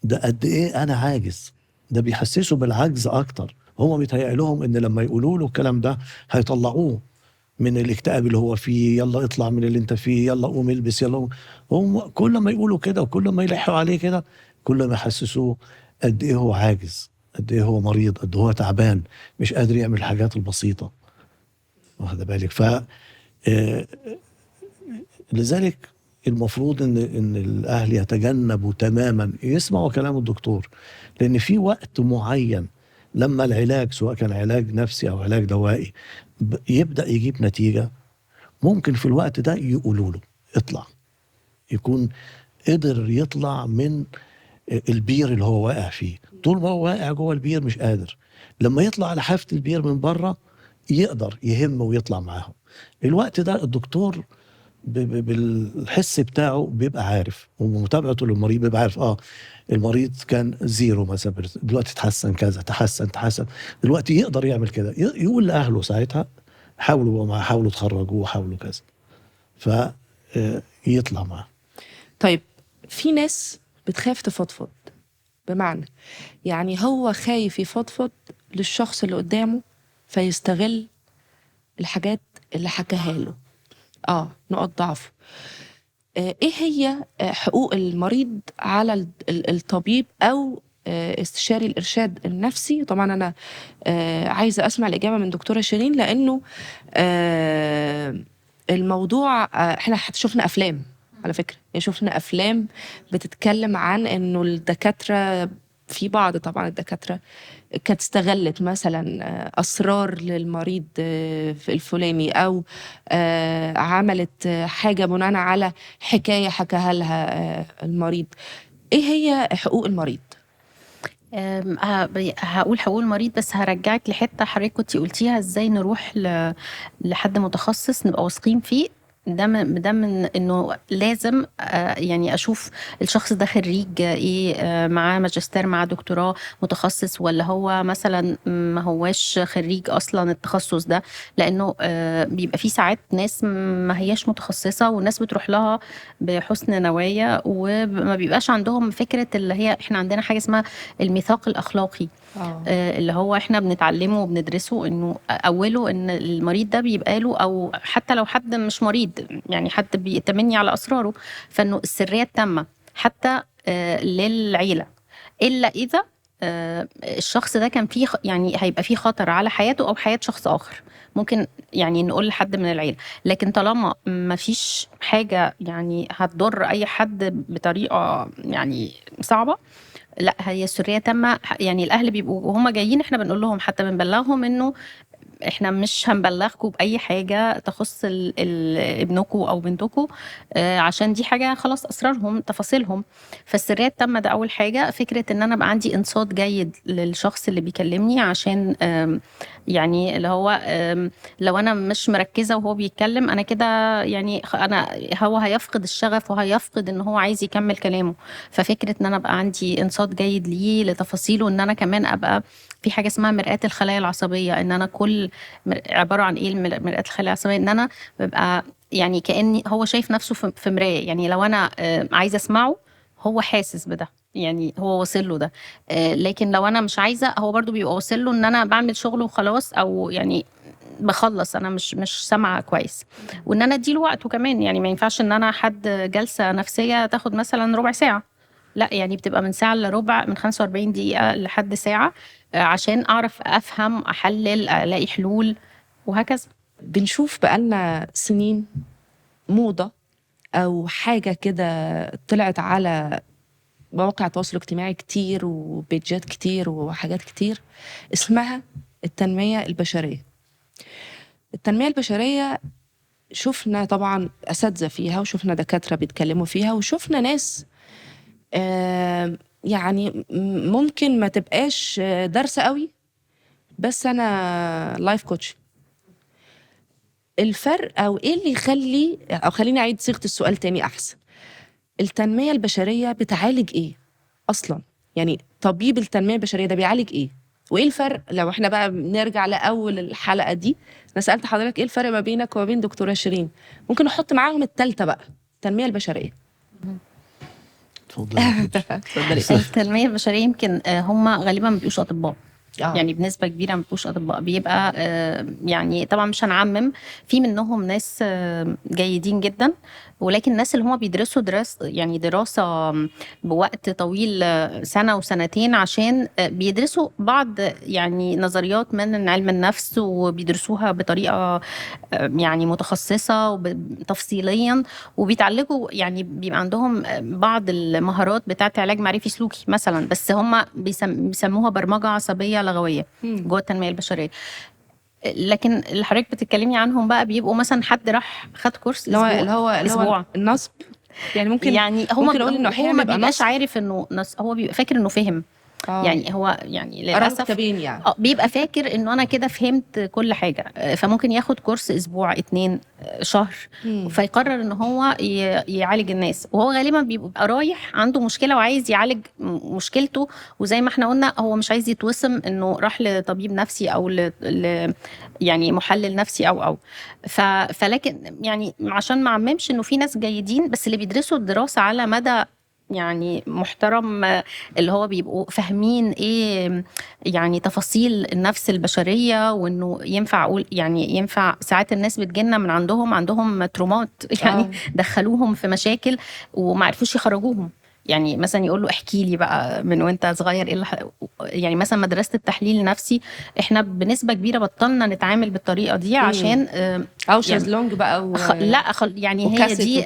ده قد ايه انا عاجز. ده بيحسسوا بالعجز اكتر. هم بيتهيأ لهم ان لما يقولوا له الكلام ده هيطلعوه من الاكتئاب اللي هو فيه. يلا اطلع من اللي انت فيه، يلا قوم البس، يلا قوم. هم كل ما يقولوا كده وكل ما يلحوا عليه كده كل ما يحسسوه قد ايه هو عاجز، قد ايه هو مريض، قد ايه هو تعبان، مش قادر يعمل الحاجات البسيطة. واخد بالك؟ آه، لذلك المفروض ان الاهل يتجنبوا تماما يسمعوا كلام الدكتور، لان في وقت معين لما العلاج سواء كان علاج نفسي او علاج دوائي يبدا يجيب نتيجه، ممكن في الوقت ده يقولوا له اطلع، يكون قدر يطلع من البير اللي هو واقع فيه. طول ما هو واقع جوه البير مش قادر، لما يطلع على حافة البير من بره يقدر يهم ويطلع معاهم. الوقت ده الدكتور بالحس بتاعه بيبقى عارف، ومتابعته للمريض بيبقى عارف المريض كان زيرو مثلا دلوقتي تحسن كذا، تحسن دلوقتي يقدر يعمل كده، يقول لاهله ساعتها حاولوا معاه، حاولوا تخرجوه، حاولوا كذا، يطلع معاه. طيب في ناس بتخاف تفضفض، بمعنى يعني هو خايف يفضفض للشخص اللي قدامه فيستغل الحاجات اللي حكاها له، نقط ضعفه. ايه هي حقوق المريض على الطبيب او استشاري الارشاد النفسي؟ طبعا انا عايزه اسمع الاجابه من دكتوره شيرين، لانه الموضوع احنا شفنا افلام، على فكره يعني شفنا افلام بتتكلم عن انه الدكاتره، في بعض طبعا الدكاتره كانت استغلت مثلا اسرار للمريض الفلاني، او عملت حاجه بناء على حكايه حكاها لها المريض. ايه هي حقوق المريض؟ هقول حقوق المريض، بس هرجعك لحته حضرتك كنتي قلتيها، ازاي نروح لحد متخصص نبقى واثقين فيه. ده من انه لازم يعني اشوف الشخص ده خريج ايه، معاه ماجستير، معاه دكتوراه، متخصص، ولا هو مثلا ما هواش خريج اصلا التخصص ده. لانه بيبقى في ساعات ناس ما هياش متخصصه، والناس بتروح لها بحسن نوايا، وما بيبقاش عندهم فكره اللي هي احنا عندنا حاجه اسمها الميثاق الاخلاقي. اللي هو احنا بنتعلمه وبندرسه، انه اوله ان المريض ده بيبقى له، او حتى لو حد مش مريض يعني حد بيتمني على اسراره، فانه السريه التامه حتى للعيله، الا اذا الشخص ده كان فيه يعني هيبقى فيه خطر على حياته او حياه شخص اخر، ممكن يعني نقول لحد من العيله. لكن طالما ما فيش حاجه يعني هتضر اي حد بطريقه يعني صعبه، لا، هي السريه تامه. يعني الاهل بيبقوا وهم جايين احنا بنقول لهم، حتى بنبلغهم انه احنا مش هنبلغكم باي حاجه تخص ابنكم او بنتكم، عشان دي حاجه خلاص اسرارهم تفاصيلهم. فالسريه التامه ده اول حاجه. فكره ان انا ابقى عندي انصات جيد للشخص اللي بيكلمني، عشان يعني اللي هو لو انا مش مركزه وهو بيتكلم انا كده، يعني هو هيفقد الشغف وهيفقد ان هو عايز يكمل كلامه. ففكره ان انا ابقى عندي انصات جيد ليه لتفاصيله، ان انا كمان ابقى في حاجه اسمها مرآة الخلايا العصبيه، ان انا كل عباره عن ايه مرآة الخلايا العصبيه؟ ان انا ببقى يعني كاني هو شايف نفسه في مرايه. يعني لو انا عايزه اسمعه هو حاسس بده، يعني هو واصل له ده. لكن لو انا مش عايزه، هو برضو بيبقى واصل له ان انا بعمل شغله وخلاص، او يعني بخلص انا مش سامعه كويس. وان انا اديله وقته كمان، يعني ما ينفعش ان انا حد جلسه نفسيه تاخد مثلا ربع ساعه، لا، يعني بتبقى من ساعه لربع، من 45 دقيقه لحد ساعه، عشان اعرف افهم، احلل، الاقي حلول، وهكذا. بنشوف بقالنا سنين موضة أو حاجة كده طلعت على مواقع التواصل الاجتماعي كتير وبيجات كتير وحاجات كتير، اسمها التنمية البشرية. التنمية البشرية شفنا طبعا أساتذة فيها، وشفنا دكاترة بيتكلموا فيها، وشفنا ناس يعني ممكن ما تبقاش دارسة قوي، بس أنا لايف كوتش. الفرق أو إيه اللي يخلي، أو خليني أعيد صيغة السؤال تاني أحسن، التنمية البشرية بتعالج إيه أصلا؟ يعني طبيب التنمية البشرية ده بيعالج إيه؟ وايه الفرق لو احنا بقى نرجع لاول الحلقه دي؟ انا سالت حضرتك ايه الفرق ما بينك وما بين دكتوره شيرين، ممكن نحط معاهم الثالثه بقى، التنميه البشريه. اتفضلي. اتفضلي. التنميه البشريه يمكن هم غالبا ما بيبقوش اطباء، آه. يعني بنسبه كبيره ما بيبقوش اطباء، بيبقى يعني طبعا مش هنعمم، في منهم ناس جيدين جدا، ولكن الناس اللي هم بيدرسوا دراسه بوقت طويل، سنه وسنتين، عشان بيدرسوا بعض يعني نظريات من علم النفس، وبيدرسوها بطريقه يعني متخصصه وتفصيليا، وبيتعالجوا، يعني بيبقى عندهم بعض المهارات بتاعه علاج معرفي سلوكي مثلا، بس هم بيسموها برمجه عصبيه لغويه جوه التنميه البشريه. لكن اللي حضرتك بتتكلمي عنهم بقى بيبقوا مثلا حد راح خد كورس اللي هو النصب، يعني ممكن ممكن اقول انه هو احيانا ما بيبقى بيبقاش نصب. عارف انه هو بيبقى فاكر انه فهم. يعني هو يعني للاسف كتابين يعني. بيبقى فاكر انه انا كده فهمت كل حاجه، فممكن ياخد كورس اسبوع 2 شهر، فيقرر ان هو يعالج الناس، وهو غالبا بيبقى رايح عنده مشكله وعايز يعالج مشكلته، وزي ما احنا قلنا هو مش عايز يتوسم انه راح لطبيب نفسي او يعني محلل نفسي او فلكن يعني عشان ما عممش انه في ناس جيدين، بس اللي بيدرسوا الدراسه على مدى يعني محترم، اللي هو بيبقوا فاهمين ايه يعني تفاصيل النفس البشريه، وانه ينفع اقول يعني ينفع ساعات الناس بتجينا من عندهم ترومات يعني دخلوهم في مشاكل وما عرفوش يخرجوهم. يعني مثلا يقول له احكي لي بقى من وانت صغير ايه يعني مثلا مدرسه التحليل النفسي احنا بنسبه كبيره بطلنا نتعامل بالطريقه دي عشان او شازلونج بقى يعني هي دي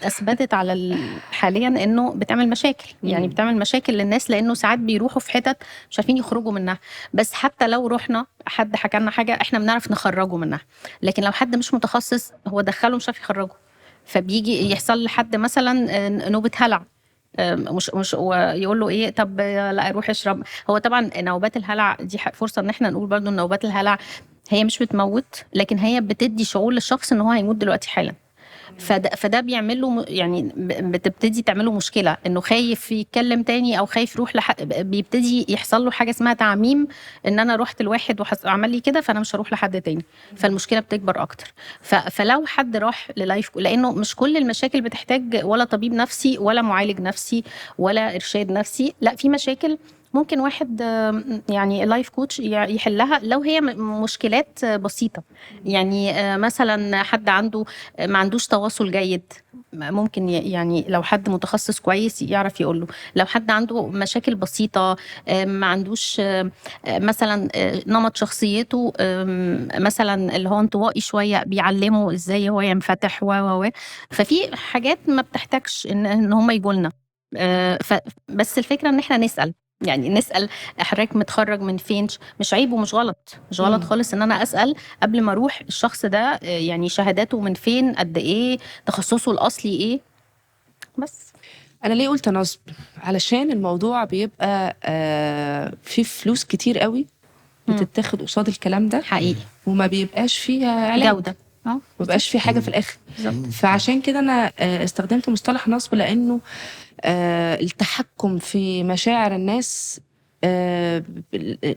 اثبتت على حاليا انه بتعمل مشاكل، يعني بتعمل مشاكل للناس، لانه ساعات بيروحوا في حتت مش عارفين يخرجوا منها، بس حتى لو رحنا حد حكى لنا حاجه احنا بنعرف نخرجه منها، لكن لو حد مش متخصص هو دخله مش عارف يخرجه، فبيجي يحصل لحد مثلا نوبه هلع، مش ويقول له ايه طب لا روح اشرب. هو طبعا نوبات الهلع دي فرصه ان احنا نقول برضو ان نوبات الهلع هي مش بتموت، لكن هي بتدي شعور للشخص ان هو هيموت دلوقتي حالا، فده بيعمل له يعني بتبتدي تعمله مشكله، انه خايف يتكلم تاني او خايف يروح بيبتدي يحصل له حاجه اسمها تعميم، ان انا رحت لواحد وعمل لي كده فانا مش هروح لحد تاني، فالمشكله بتكبر اكتر. فلو حد راح للايف، لانه مش كل المشاكل بتحتاج ولا طبيب نفسي ولا معالج نفسي ولا ارشاد نفسي، لا في مشاكل ممكن واحد يعني لايف كوتش يحلها لو هي مشكلات بسيطة. يعني مثلا حد عنده ما عندوش تواصل جيد، ممكن يعني لو حد متخصص كويس يعرف يقوله. لو حد عنده مشاكل بسيطة ما عندوش مثلا نمط شخصيته مثلا اللي هو انطوائي شوية، بيعلمه ازاي هو ينفتح ففي حاجات ما بتحتاجش ان هم يقولنا، بس الفكرة ان احنا نسأل، يعني نسأل حضرتك متخرج من فين، مش عيب ومش غلط، مش غلط خالص ان انا اسأل قبل ما اروح الشخص ده يعني شهاداته من فين، قد ايه تخصصه الاصلي ايه. بس انا ليه قلت نصب؟ علشان الموضوع بيبقى فيه فلوس كتير قوي بتتاخد قصاد الكلام ده حقيقي، وما بيبقاش فيها علاج جودة، ما بيبقاش فيه حاجة في الاخر. فعشان كده انا استخدمت مصطلح نصب، لانه التحكم في مشاعر الناس،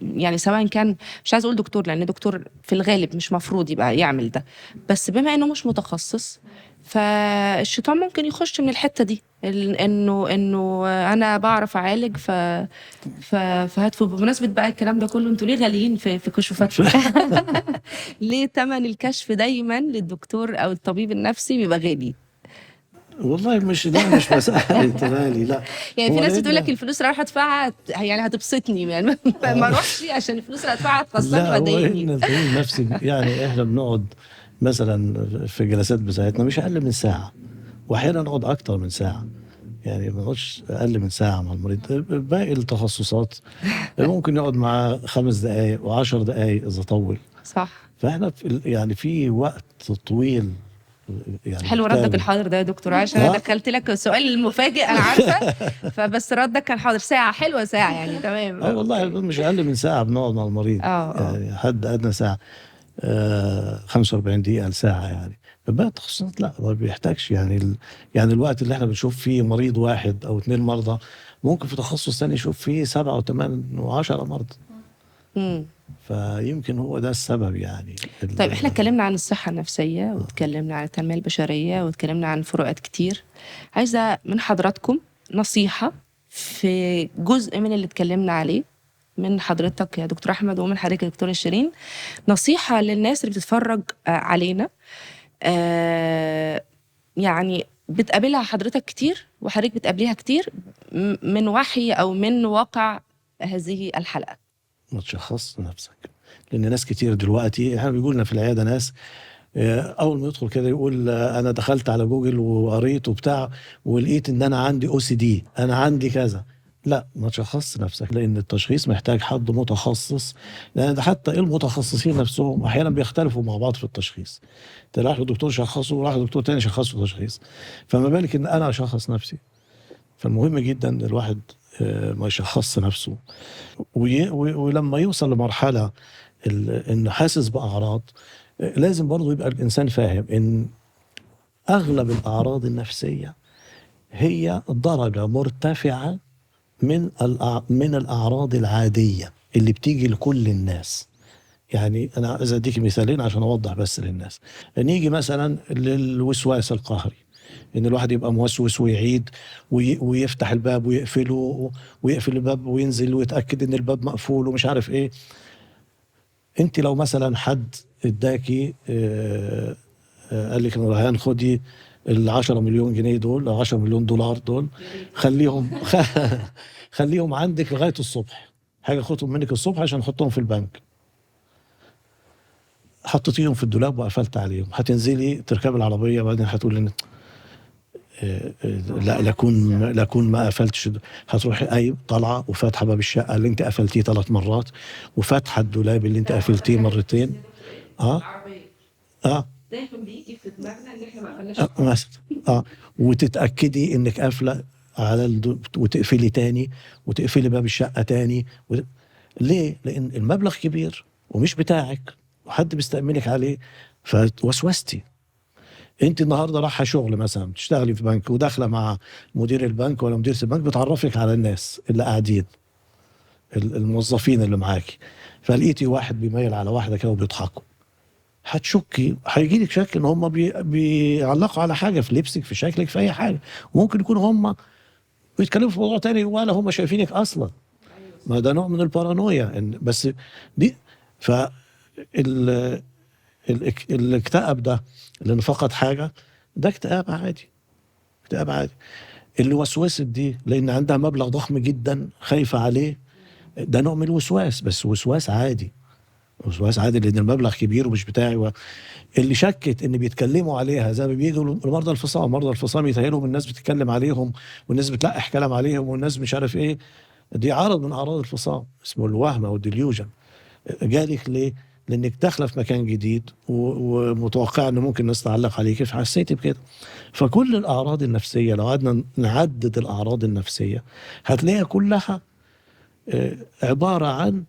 يعني سواء كان، مش عايز اقول دكتور لان دكتور في الغالب مش مفروض يبقى يعمل ده، بس بما انه مش متخصص فالشيطان ممكن يخش من الحتة دي، انه انا بعرف اعالج فهاتفوا. بمناسبة بقى الكلام ده كله، انتوا ليه غاليين في كشوفات؟ ليه تمن الكشف دايما للدكتور او الطبيب النفسي بيبقى غالي؟ والله مش مسألة غالي، لا. يعني في ناس بتقول لك الفلوس اللي راح ادفعها يعني هتبسطني، يعني ما اروحش عشان الفلوس اللي هدفعها هتخسرني وتضايقني. لا، هو الطبيب النفسي يعني احنا بنقعد مثلا في الجلسات بتاعتنا مش اقل من ساعه، واحيانا نقعد اكتر من ساعه، يعني ما نقعدش اقل من ساعه مع المريض. باقي التخصصات ممكن يقعد معاه 5 دقائق و10 دقائق اذا طول. صح. فاحنا يعني في وقت طويل يعني. حلو ردك الحاضر ده يا دكتور، عشان انا دخلت لك السؤال المفاجئ انا عارفه، فبس ردك كان حاضر. ساعه حلوه، ساعه يعني تمام. والله مش اقل من ساعه بنقعد مع المريض، يعني حد ادنى ساعه، 45 دقيقه لساعه يعني. باقي التخصصات لا، ما بيحتاجش يعني يعني الوقت اللي احنا بنشوف فيه مريض واحد او 2 مرضى، ممكن في تخصص ثاني يشوف فيه 7 و8 و10 مرضى. مم. فيمكن هو ده السبب يعني طيب احنا اتكلمنا عن الصحة النفسية واتكلمنا عن التنمية البشرية واتكلمنا عن فروقات كتير. عايزة من حضراتكم نصيحة في جزء من اللي اتكلمنا عليه، من حضرتك يا دكتور أحمد ومن حضرتك يا دكتورة شيرين، نصيحة للناس اللي بتتفرج علينا، يعني بتقابلها حضرتك كتير وحضرتك بتقابليها كتير، من وحي أو من واقع هذه الحلقة. ما تشخص نفسك، لان ناس كتير دلوقتي احنا بيقول لنا في العياده ناس اول ما يدخل كده يقول انا دخلت على جوجل وقريت وبتاع ولقيت ان انا عندي OCD، انا عندي كذا. لا، ما تشخص نفسك، لان التشخيص محتاج حد متخصص، لان ده حتى المتخصصين نفسهم احيانا بيختلفوا مع بعض في التشخيص. انت رايح لدكتور شخصه وراح لدكتور تاني شخصه تشخيص، فما بالك ان انا اشخص نفسي. فالمهم جدا ان الواحد ما يشخصش نفسه، ولما يوصل لمرحله انه حاسس باعراض، لازم برضه يبقى الانسان فاهم ان اغلب الاعراض النفسيه هي درجه مرتفعه من الاعراض العاديه اللي بتيجي لكل الناس. يعني انا عايز اديك مثالين عشان اوضح بس للناس. نيجي مثلا للوسواس القهري، ان الواحد يبقى موسوس ويعيد ويفتح الباب ويقفله ويقفل الباب وينزل ويتاكد ان الباب مقفول ومش عارف ايه. انت لو مثلا حد اداكي قال لك ان رهان خدي ال10 مليون جنيه دول او 10 مليون دولار دول، خليهم خليهم عندك لغايه الصبح، حاجه خدهم منك الصبح عشان نحطهم في البنك. حطيتيهم في الدولاب وقفلت عليهم، هتنزلي تركبي العربيه بعدين هتقول ان لا لكون ما قفلتش. هتروحي اي طالعه وفاتحه باب الشقه اللي انت قفلتيه 3 مرات وفاتحه الدولاب اللي انت قفلتيه مرتين. اه اه دايما بيجي في دماغنا ان احنا ما قفلناش مثلا وتتاكدي انك قافله على وتقفلي تاني وتقفلي باب الشقه تاني ليه؟ لان المبلغ كبير ومش بتاعك وحد بيستأمنك عليه، فوسوستي. انت النهارده رايحه شغل مثلا بتشتغلي في بنك وداخله مع مدير البنك ولا مدير البنك بتعرفك على الناس اللي قاعدين الموظفين اللي معاكي، فلقيتي واحد بيميل على واحده كده وبيضحكوا، هتشكي، هيجي لك شك ان هم بيعلقوا على حاجه في لبسك في شكلك في اي حاجه، وممكن يكونوا هم بيتكلموا في موضوع تاني ولا هم شايفينك اصلا. ما ده نوع من البارانويا بس دي. ف الاكتئاب ده اللي فقد حاجه، ده اكتئاب عادي، اكتئاب عادي. اللي وسوست دي لان عندها مبلغ ضخم جدا خايفه عليه، ده نوع من الوسواس، بس وسواس عادي، وسواس عادي لان المبلغ كبير ومش بتاعي. اللي شكت ان بيتكلموا عليها زي ما بييجوا مرضى الفصام، مرضى الفصام يتهيألهم الناس بتتكلم عليهم والناس بتلقح كلام عليهم والناس مش عارف ايه، دي عرض من اعراض الفصام اسمه الوهم او الديليوجن. جالك ليه؟ لانك داخله في مكان جديد ومتوقع ان ممكن الناس تعلق عليك فحسيتي بكده. فكل الاعراض النفسيه لو قعدنا نعدد الاعراض النفسيه هتلاقيها كلها عباره عن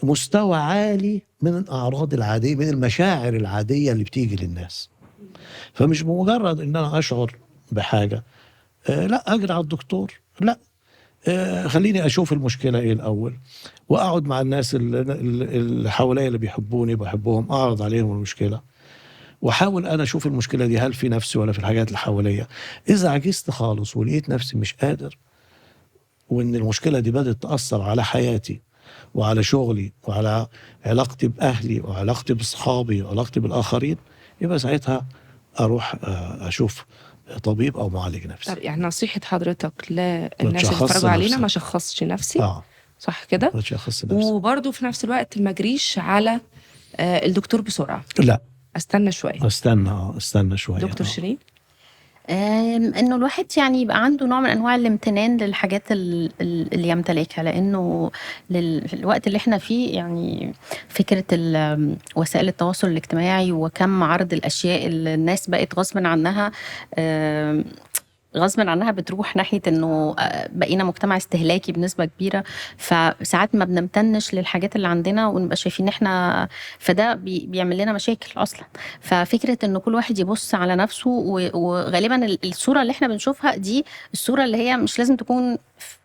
مستوى عالي من الاعراض العاديه، من المشاعر العاديه اللي بتيجي للناس. فمش بمجرد ان انا اشعر بحاجه لا اجري على الدكتور، لا خليني اشوف المشكله ايه الاول، واقعد مع الناس اللي حواليا اللي بيحبوني بحبهم، اعرض عليهم المشكله واحاول انا اشوف المشكله دي هل في نفسي ولا في الحاجات اللي حواليا. اذا عجزت خالص ولقيت نفسي مش قادر وان المشكله دي بدات تاثر على حياتي وعلى شغلي وعلى علاقتي باهلي وعلاقتي باصحابي وعلاقتي بالاخرين، يبقى ساعتها اروح اشوف طبيب او معالج نفسي. طب يعني نصيحة حضرتك للناس اللي تشخص بيتفرجوا علينا نفسك. ما شخصش نفسي، صح كده؟ ما تشخص نفسك. وبرضه في نفس الوقت ما اجريش على الدكتور بسرعة، لا استنى شوية. استنى شويه. دكتور شيرين؟ انه الواحد يعني يبقى عنده نوع من انواع الامتنان للحاجات اللي يمتلكها، لانه في الوقت اللي احنا فيه يعني فكرة وسائل التواصل الاجتماعي وكم عرض الاشياء اللي الناس بقت غصبا عنها بتروح ناحية انه بقينا مجتمع استهلاكي بنسبة كبيرة، فساعات ما بنمتنش للحاجات اللي عندنا ونبقى شايفين احنا، فده بيعمل لنا مشاكل اصلا. ففكرة انه كل واحد يبص على نفسه، وغالبا الصورة اللي احنا بنشوفها دي الصورة اللي هي مش لازم تكون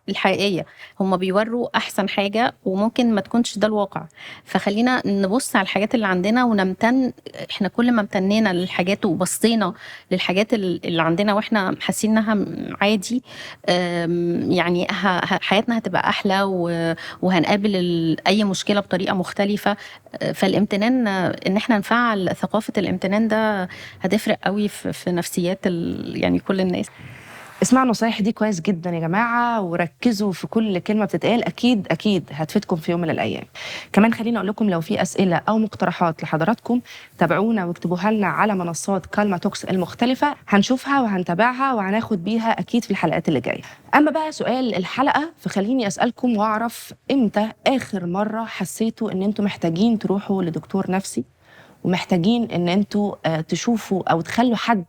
الحقيقيه، هم بيوروا احسن حاجه وممكن ما تكونش ده الواقع. فخلينا نبص على الحاجات اللي عندنا ونمتن. احنا كل ما امتنينا للحاجات وبصينا للحاجات اللي عندنا واحنا حاسين انها عادي، يعني حياتنا هتبقى احلى وهنقابل اي مشكله بطريقه مختلفه. فالامتنان، ان احنا نفعل ثقافه الامتنان ده هتفرق قوي في نفسيات يعني كل الناس. اسمعوا النصايح دي كويس جدا يا جماعة، وركزوا في كل كلمة بتتقال، أكيد أكيد هتفيدكم في يوم من الأيام. كمان خليني أقول لكم، لو في أسئلة أو مقترحات لحضراتكم تابعونا واكتبوها لنا على منصات كالما توكس المختلفة، هنشوفها وهنتابعها وهناخد بيها أكيد في الحلقات اللي جاية. أما بقى سؤال الحلقة، فخليني أسألكم وأعرف إمتى آخر مرة حسيتوا إن أنتوا محتاجين تروحوا لدكتور نفسي، ومحتاجين إن أنتوا تشوفوا أو تخلوا حد،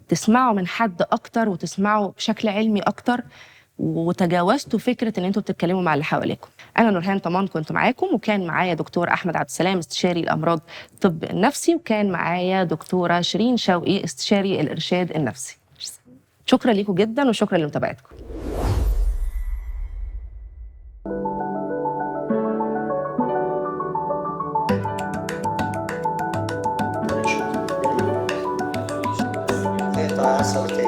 تسمعوا من حد اكتر وتسمعوا بشكل علمي اكتر، وتجاوزتوا فكره ان انتوا بتتكلموا مع اللي حواليكم. انا نورهان طمان كنت معاكم، وكان معايا دكتور احمد عبد السلام استشاري الامراض الطب النفسي، وكان معايا دكتوره شيرين شوقي استشاري الارشاد النفسي. شكرا لكم جدا وشكرا لمتابعتكم. صوتي